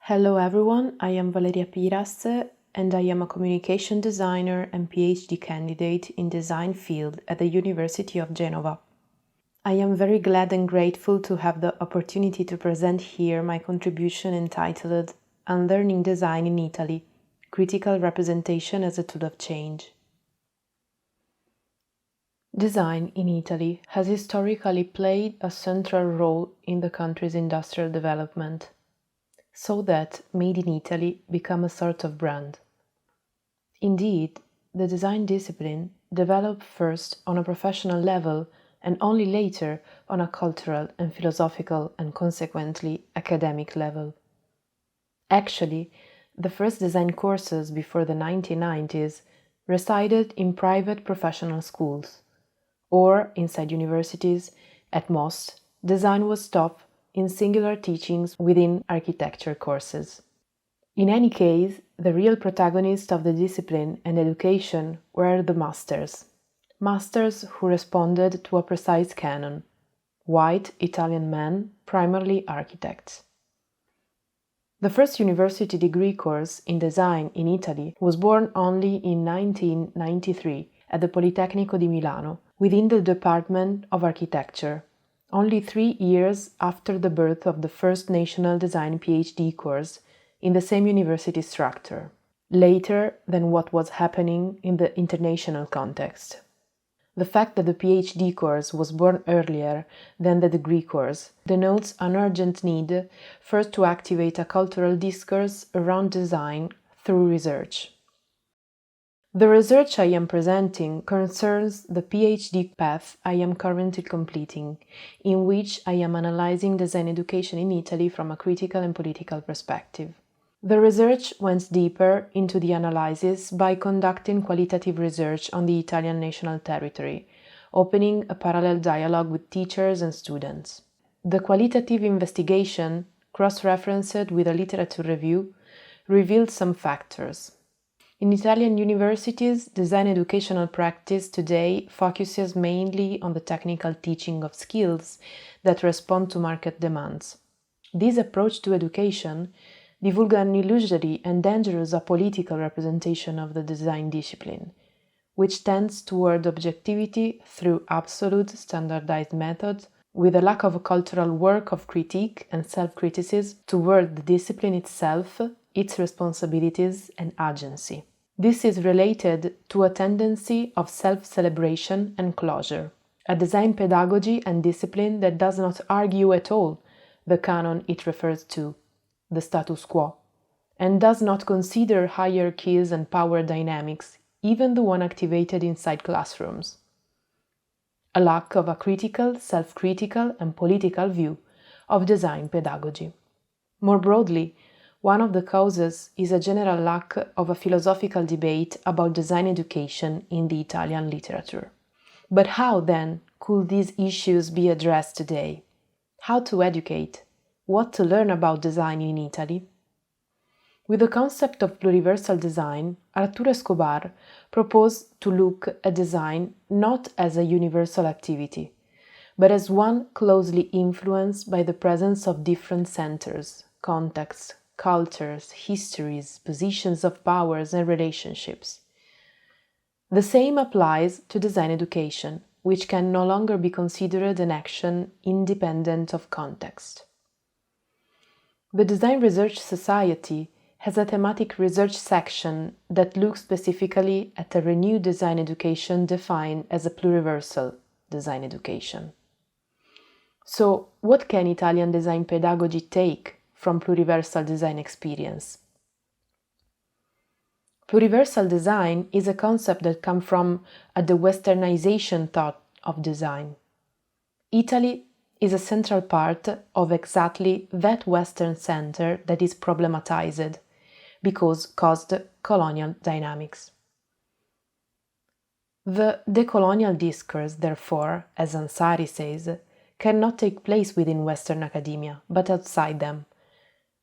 Hello everyone, I am Valeria Piras and I am a communication designer and PhD candidate in design field at the University of Genova. I am very glad and grateful to have the opportunity to present here my contribution entitled Unlearning Design in Italy, Critical Representation as a Tool of Change. Design in Italy has historically played a central role in the country's industrial development, so that Made in Italy become a sort of brand. Indeed, the design discipline developed first on a professional level and only later on a cultural and philosophical and consequently academic level. Actually, the first design courses before the 1990s resided in private professional schools, or inside universities. At most, design was taught in singular teachings within architecture courses. In any case, the real protagonists of the discipline and education were the masters who responded to a precise canon, white Italian men, primarily architects. The first university degree course in design in Italy was born only in 1993 at the Politecnico di Milano, within the Department of Architecture, only 3 years after the birth of the first national design PhD course in the same university structure, later than what was happening in the international context. The fact that the PhD course was born earlier than the degree course denotes an urgent need first to activate a cultural discourse around design through research. The research I am presenting concerns the PhD path I am currently completing, in which I am analyzing design education in Italy from a critical and political perspective. The research went deeper into the analysis by conducting qualitative research on the Italian national territory, opening a parallel dialogue with teachers and students. The qualitative investigation, cross-referenced with a literature review, revealed some factors. In Italian universities, design educational practice today focuses mainly on the technical teaching of skills that respond to market demands. This approach to education divulga an illusory and dangerous apolitical representation of the design discipline, which tends toward objectivity through absolute standardized methods, with a lack of a cultural work of critique and self-criticism toward the discipline itself, its responsibilities and agency. This is related to a tendency of self-celebration and closure, a design pedagogy and discipline that does not argue at all the canon it refers to, the status quo, and does not consider hierarchies and power dynamics, even the one activated inside classrooms. A lack of a critical, self-critical and political view of design pedagogy. More broadly, one of the causes is a general lack of a philosophical debate about design education in the Italian literature. But how, then, could these issues be addressed today? How to educate? What to learn about design in Italy? With the concept of pluriversal design, Arturo Escobar proposed to look at design not as a universal activity, but as one closely influenced by the presence of different centers, contexts, cultures, histories, positions of powers and relationships. The same applies to design education, which can no longer be considered an action independent of context. The Design Research Society has a thematic research section that looks specifically at a renewed design education defined as a pluriversal design education. So, what can Italian design pedagogy take from pluriversal design experience? Pluriversal design is a concept that comes from the westernization thought of design. Italy is a central part of exactly that Western center that is problematized because caused colonial dynamics. The decolonial discourse, therefore, as Ansari says, cannot take place within Western academia, but outside them,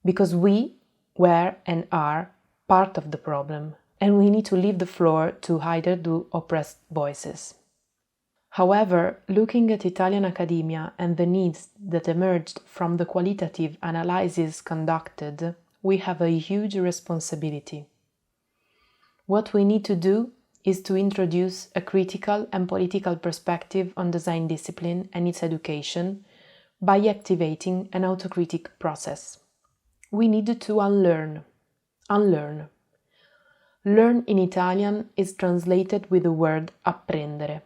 because we were and are part of the problem, and we need to leave the floor to either do oppressed voices. However, looking at Italian academia and the needs that emerged from the qualitative analysis conducted we have a huge responsibility. What we need to do is to introduce a critical and political perspective on design discipline and its education by activating an autocritic process. We need to unlearn. Unlearn. Learn in Italian is translated with the word apprendere,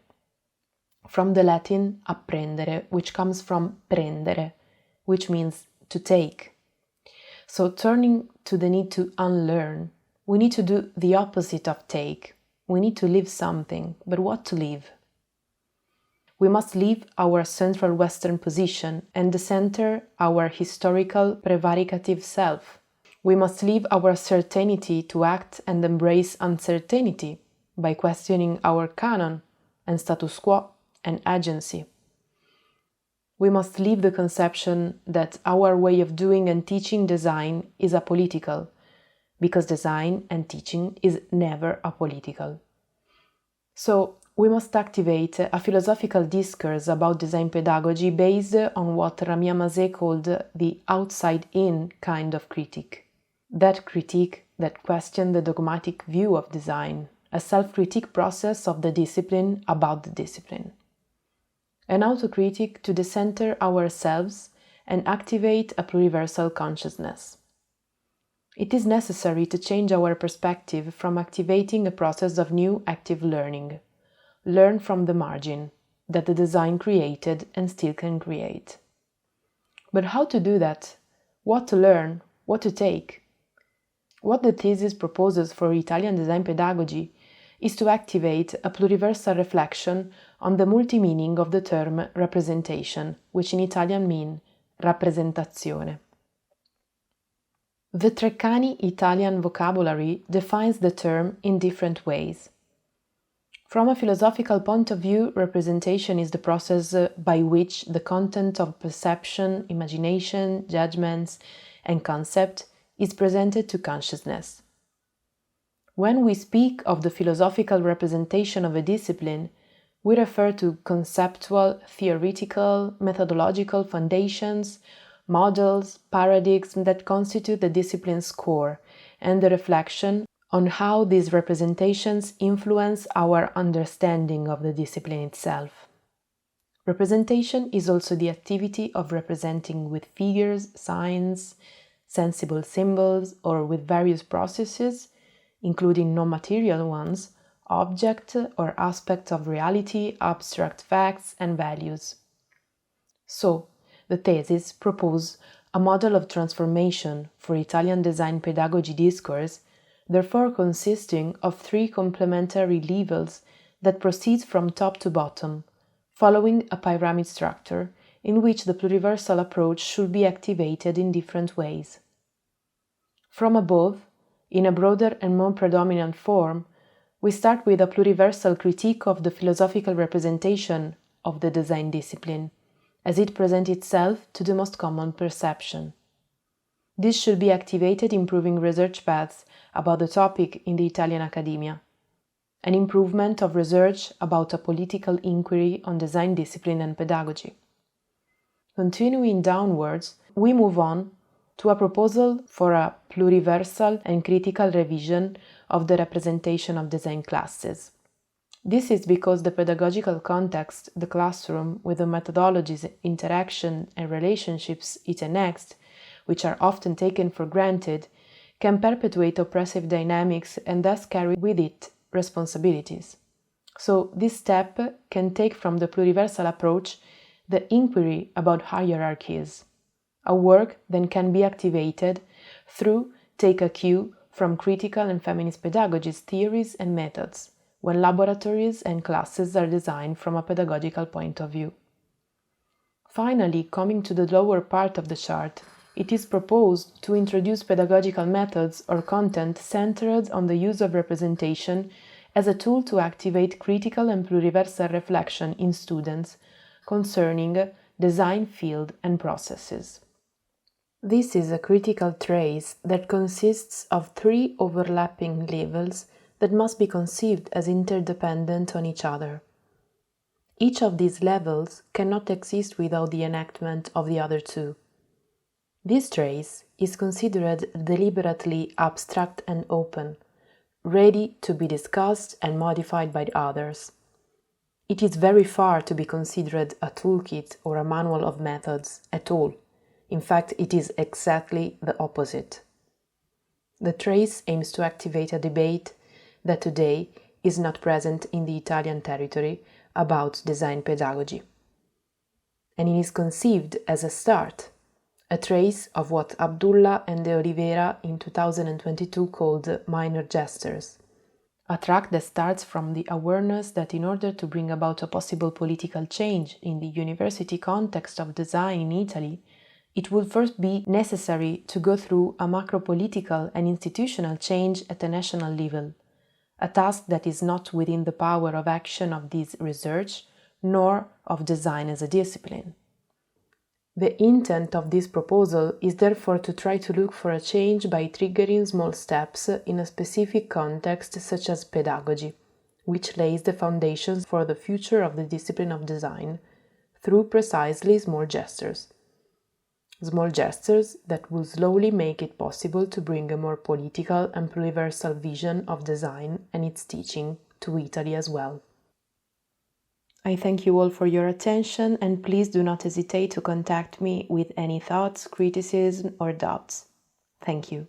from the Latin apprendere, which comes from prendere, which means to take. So turning to the need to unlearn, we need to do the opposite of take. We need to leave something, but what to leave? We must leave our central Western position and decenter our historical prevaricative self. We must leave our certainty to act and embrace uncertainty by questioning our canon and status quo and agency. We must leave the conception that our way of doing and teaching design is apolitical, because design and teaching is never apolitical. So, we must activate a philosophical discourse about design pedagogy based on what Ramia Mazet called the outside-in kind of critique. That critique that questioned the dogmatic view of design, a self-critique process of the discipline about the discipline. An autocritic to decenter ourselves and activate a pluriversal consciousness. It is necessary to change our perspective from activating a process of new active learning. Learn from the margin that the design created and still can create. But how to do that? What to learn? What to take? What the thesis proposes for Italian design pedagogy is to activate a pluriversal reflection on the multi-meaning of the term representation, which in Italian means rappresentazione. The Treccani Italian vocabulary defines the term in different ways. From a philosophical point of view, representation is the process by which the content of perception, imagination, judgments, and concept is presented to consciousness. When we speak of the philosophical representation of a discipline, we refer to conceptual, theoretical, methodological foundations, models, paradigms that constitute the discipline's core, and the reflection on how these representations influence our understanding of the discipline itself. Representation is also the activity of representing with figures, signs, sensible symbols, or with various processes, including non-material ones, objects or aspects of reality, abstract facts, and values. So, the thesis proposes a model of transformation for Italian design pedagogy discourse, therefore consisting of three complementary levels that proceed from top to bottom, following a pyramid structure in which the pluriversal approach should be activated in different ways. From above, in a broader and more predominant form, we start with a pluriversal critique of the philosophical representation of the design discipline, as it presents itself to the most common perception. This should be activated improving research paths about the topic in the Italian academia, an improvement of research about a political inquiry on design discipline and pedagogy. Continuing downwards, we move on to a proposal for a pluriversal and critical revision of the representation of design classes. This is because the pedagogical context, the classroom, with the methodologies, interaction, and relationships it enacts, which are often taken for granted, can perpetuate oppressive dynamics and thus carry with it responsibilities. So, this step can take from the pluriversal approach the inquiry about hierarchies, a work then can be activated through take a cue from critical and feminist pedagogy's theories and methods, when laboratories and classes are designed from a pedagogical point of view. Finally, coming to the lower part of the chart, it is proposed to introduce pedagogical methods or content centered on the use of representation as a tool to activate critical and pluriversal reflection in students concerning design field and processes. This is a critical trace that consists of three overlapping levels that must be conceived as interdependent on each other. Each of these levels cannot exist without the enactment of the other two. This trace is considered deliberately abstract and open, ready to be discussed and modified by others. It is very far to be considered a toolkit or a manual of methods at all. In fact, it is exactly the opposite. The trace aims to activate a debate that today is not present in the Italian territory about design pedagogy. And it is conceived as a start, a trace of what Abdullah and De Oliveira in 2022 called minor gestures. A track that starts from the awareness that in order to bring about a possible political change in the university context of design in Italy, it would first be necessary to go through a macro-political and institutional change at a national level, a task that is not within the power of action of this research, nor of design as a discipline. The intent of this proposal is therefore to try to look for a change by triggering small steps in a specific context such as pedagogy, which lays the foundations for the future of the discipline of design, through precisely small gestures. Small gestures that will slowly make it possible to bring a more political and pluriversal vision of design and its teaching to Italy as well. I thank you all for your attention, and please do not hesitate to contact me with any thoughts, criticism, or doubts. Thank you.